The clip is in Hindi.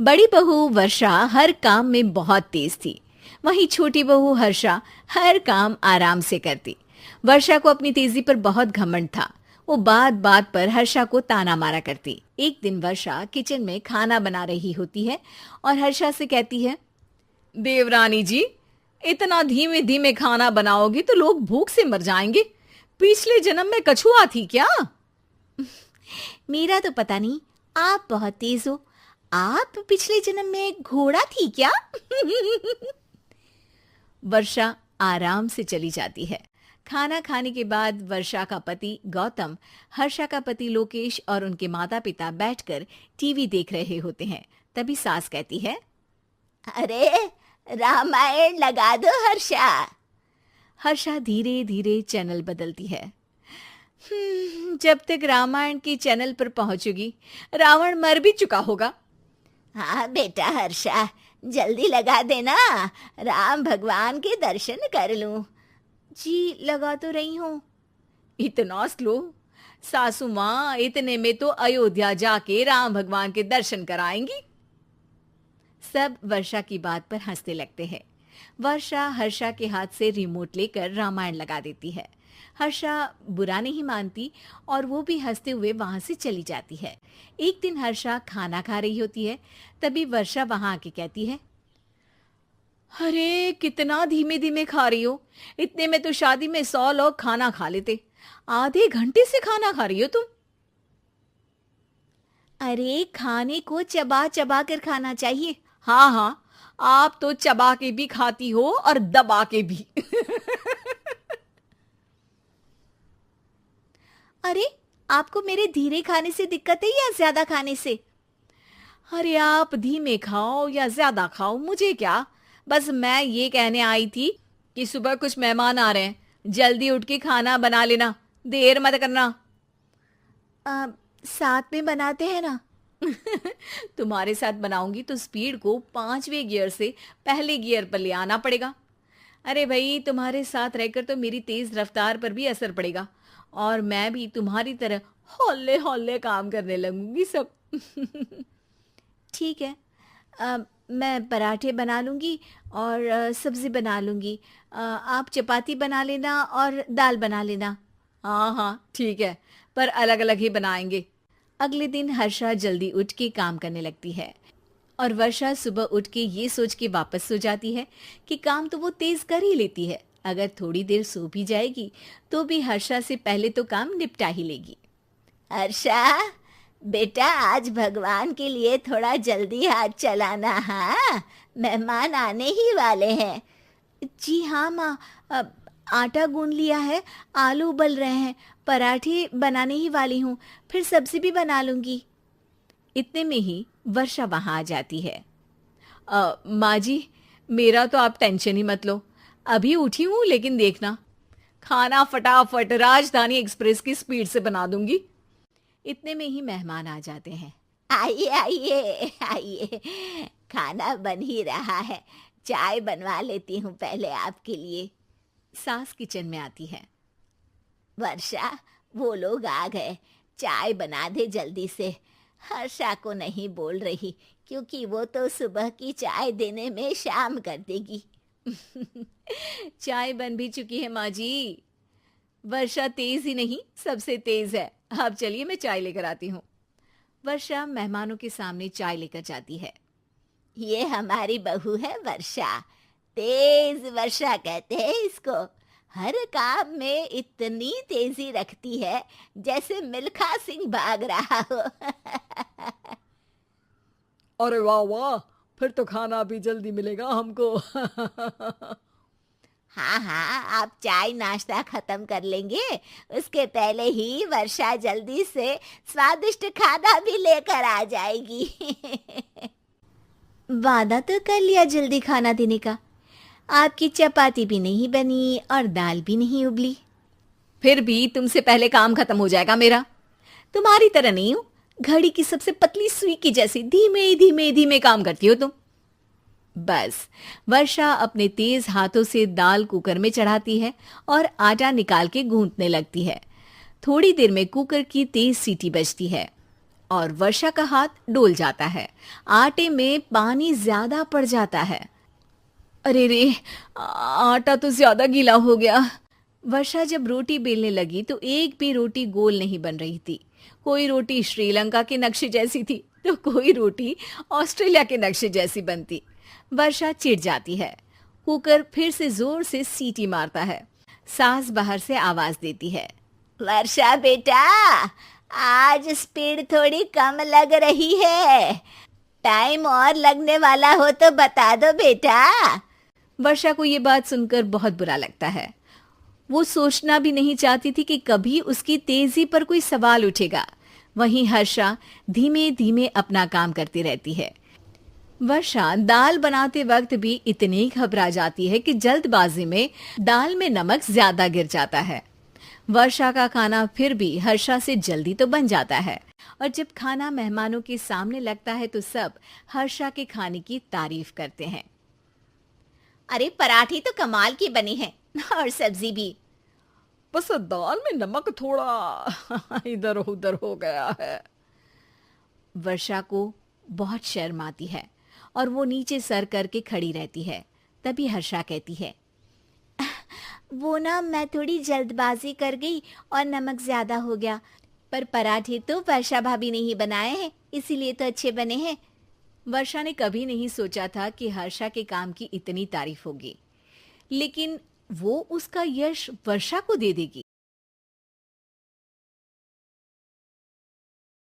बड़ी बहू वर्षा हर काम में बहुत तेज थी। वहीं छोटी बहू हर्षा हर काम आराम से करती। वर्षा को अपनी तेजी पर बहुत घमंड था। वो बात बात पर हर्षा को ताना मारा करती। एक दिन वर्षा किचन में खाना बना रही होती है और हर्षा से कहती है, देवरानी जी, इतना धीमे धीमे खाना बनाओगी तो लोग भूख से मर जाएंगे। पिछले जन्म में कछुआ थी क्या? मेरा तो पता नहीं, आप बहुत तेज हो। आप पिछले जन्म में घोड़ा थी क्या? वर्षा आराम से चली जाती है। खाना खाने के बाद वर्षा का पति गौतम, हर्षा का पति लोकेश और उनके माता पिता बैठकर टीवी देख रहे होते हैं। तभी सास कहती है, अरे रामायण लगा दो हर्षा। हर्षा धीरे धीरे चैनल बदलती है। जब तक रामायण के चैनल पर पहुंचेगी रावण मर भी चुका होगा। हाँ बेटा हर्षा, जल्दी लगा देना, राम भगवान के दर्शन कर लूं। जी लगा तो रही हूँ। इतना स्लो? सासू माँ इतने में तो अयोध्या जाके राम भगवान के दर्शन कराएंगी। सब वर्षा की बात पर हंसने लगते हैं। वर्षा हर्षा के हाथ से रिमोट लेकर रामायण लगा देती है। हर्षा बुरा नहीं मानती और वो भी हंसते हुए वहां से चली जाती है। एक दिन हर्षा खाना खा रही होती है। तभी वर्षा वहां आके कहती है, अरे कितना धीमे धीमे खा रही हो। इतने में तो शादी में 100 लोग खाना खा लेते। आधे घंटे से खाना खा रही हो तुम। अरे खाने को चबा चबा कर खाना चाहिए। हाँ हाँ, आप तो चबा के भी खाती हो और दबा के भी। अरे आपको मेरे धीरे खाने से दिक्कत है या ज्यादा खाने से? अरे आप धीमे खाओ या ज्यादा खाओ मुझे क्या, बस मैं ये कहने आई थी कि सुबह कुछ मेहमान आ रहे हैं, जल्दी उठ के खाना बना लेना, देर मत करना। साथ में बनाते हैं ना। तुम्हारे साथ बनाऊंगी तो स्पीड को 5वें गियर से पहले गियर पर ले आना पड़ेगा। अरे भाई, तुम्हारे साथ रहकर तो मेरी तेज रफ्तार पर भी असर पड़ेगा और मैं भी तुम्हारी तरह हौले हौले काम करने लगूंगी सब। ठीक है, मैं पराठे बना लूँगी और सब्ज़ी बना लूँगी। आप चपाती बना लेना और दाल बना लेना। हाँ हाँ ठीक है, पर अलग अलग ही बनाएंगे। अगले दिन हर्षा जल्दी उठ के काम करने लगती है और वर्षा सुबह उठ के ये सोच के वापस सो जाती है कि काम तो वो तेज कर ही लेती है। अगर थोड़ी देर सो भी जाएगी तो भी हर्षा से पहले तो काम निपटा ही लेगी। हर्षा बेटा, आज भगवान के लिए थोड़ा जल्दी हाथ चलाना। हाँ, मेहमान आने ही वाले हैं। जी हाँ माँ, आटा गूंद लिया है, आलू उबल रहे हैं, पराठे बनाने ही वाली हूँ, फिर सब्जी भी बना लूँगी। इतने में ही वर्षा वहाँ आ जाती है। माँ जी, मेरा तो आप टेंशन ही मत लो, अभी उठी हूँ, लेकिन देखना खाना फटाफट राजधानी एक्सप्रेस की स्पीड से बना दूंगी। इतने में ही मेहमान आ जाते हैं। आइए आइए आइए, खाना बन ही रहा है, चाय बनवा लेती हूँ पहले आपके लिए। सास किचन में आती है। वर्षा, वो लोग आ गए, चाय बना दे जल्दी से। हर्षा को नहीं बोल रही क्योंकि वो तो सुबह की चाय देने में शाम कर देगी। चाय बन भी चुकी है माँ जी। वर्षा तेज ही नहीं, सबसे तेज है। आप चलिए, मैं चाय लेकर आती हूँ। वर्षा मेहमानों के सामने चाय लेकर जाती है। ये हमारी बहू है वर्षा, तेज वर्षा कहते हैं इसको। हर काम में इतनी तेजी रखती है जैसे मिल्खा सिंह भाग रहा हो। अरे वाह वाह, फिर तो खाना भी जल्दी मिलेगा हमको। हाँ हाँ, आप चाय नाश्ता खत्म कर लेंगे, उसके पहले ही वर्षा जल्दी से स्वादिष्ट खाना भी लेकर आ जाएगी। वादा तो कर लिया जल्दी खाना देने का। आपकी चपाती भी नहीं बनी और दाल भी नहीं उबली। फिर भी तुमसे पहले काम खत्म हो जाएगा मेरा। तुम्हारी तरह नहीं हूं, घड़ी की सबसे पतली सुई की जैसी धीमे धीमे धीमे काम करती हो तुम। बस वर्षा अपने तेज हाथों से दाल कुकर में चढ़ाती है और आटा निकाल के गूंथने लगती है। थोड़ी देर में कुकर की तेज सीटी बजती है और वर्षा का हाथ डोल जाता है। आटे में पानी ज्यादा पड़ जाता है। अरे रे, आटा तो ज्यादा गीला हो गया। वर्षा जब रोटी बेलने लगी तो एक भी रोटी गोल नहीं बन रही थी। कोई रोटी श्रीलंका के नक्शे जैसी थी तो कोई रोटी ऑस्ट्रेलिया के नक्शे जैसी बनती। वर्षा चिढ़ जाती है। कुकर फिर से जोर से सीटी मारता है। सास बाहर से आवाज देती है, वर्षा बेटा, आज स्पीड थोड़ी कम लग रही है। टाइम और लगने वाला हो तो बता दो बेटा। वर्षा को ये बात सुनकर बहुत बुरा लगता है। वो सोचना भी नहीं चाहती थी कि कभी उसकी तेजी पर कोई सवाल उठेगा। वहीं हर्षा धीमे धीमे अपना काम करती रहती है। वर्षा दाल बनाते वक्त भी इतनी घबरा जाती है कि जल्दबाजी में दाल में नमक ज्यादा गिर जाता है। वर्षा का खाना फिर भी हर्षा से जल्दी तो बन जाता है और जब खाना मेहमानों के सामने लगता है तो सब हर्षा के खाने की तारीफ करते हैं। अरे पराठे तो कमाल की बनी है और सब्जी भी। बस दाल में नमक थोड़ा इधर उधर हो गया है। वर्षा को बहुत शर्म आती है और वो नीचे सर करके खड़ी रहती है। तभी हर्षा कहती है, वो ना मैं थोड़ी जल्दबाजी कर गई और नमक ज्यादा हो गया, पर पराठे तो वर्षा भाभी ने ही बनाए हैं, इसीलिए तो अच्छे बने हैं। वर्षा ने कभी नहीं सोचा था कि हर्षा के काम की इतनी तारीफ होगी, लेकिन वो उसका यश वर्षा को दे देगी।